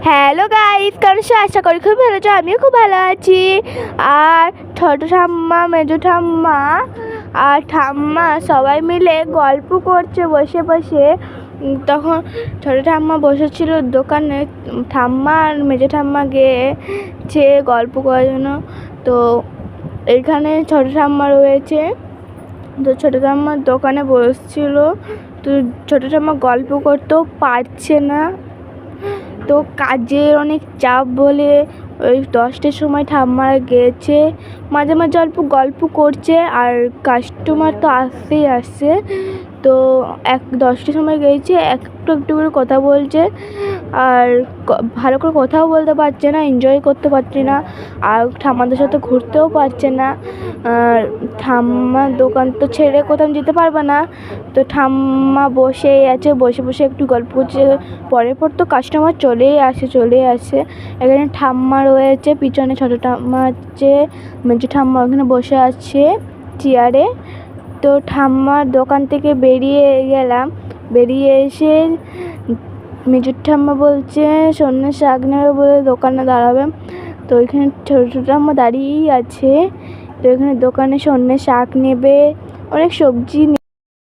Hello guys, কেমন আছো? আশা করি খুব ভালো আছো। আমিও খুব ভালো আছি। আর ছোট ঠাম্মা, মেজো ঠাম্মা আর ঠাম্মা সবাই মিলে গল্প করছে বসে বসে। তখন ছোট ঠাম্মা বসেছিল দোকানে, ঠাম্মা আর মেজো ঠাম্মা গিয়েছে গল্প করার জন্য। তো এইখানে ছোট ঠাম্মা রয়েছে, তো ছোট ঠাম্মার দোকানে বসছিল। তো ছোট ঠাম্মা গল্প করতেও পারছে না, তো কাজের অনেক চাপ বলে ওই 10টার সময় ঠাম্মারা গেছে। মাঝে মাঝে অল্প গল্প করছে, আর কাস্টমার তো আসতেই আসছে। তো 10টার সময় গেছে, একটু একটু করে কথা বলছে, আর ভালো করে কথাও বলতে পারছে না, এনজয় করতে পারছে না, আর ঠাম্মাদের সাথে ঘুরতেও পারছে না। আর ঠাম্মার দোকান তো ছেড়ে কোথাও যেতে পারবে না, তো ঠাম্মা বসেই আছে, বসে বসে একটু গল্প করছে। পরে পর তো কাস্টমার চলেই আসে। এখানে ঠাম্মা রয়েছে, পিছনে ছোট ঠাম্মা আছে, মেজো ঠাম্মা ওখানে বসে আছে চেয়ারে। তো ঠাম্মার দোকান থেকে বেরিয়ে গেলাম, বেরিয়ে এসে মেজো ঠাম্মা বলছে সন্ধ্যে শাক নেবে বলে দোকানে দাঁড়াবে। তো ওইখানে ছোট ঠাম্মা দাঁড়িয়েই আছে। তো এখানে দোকানে সন্ধ্যে শাক নেবে, অনেক সবজি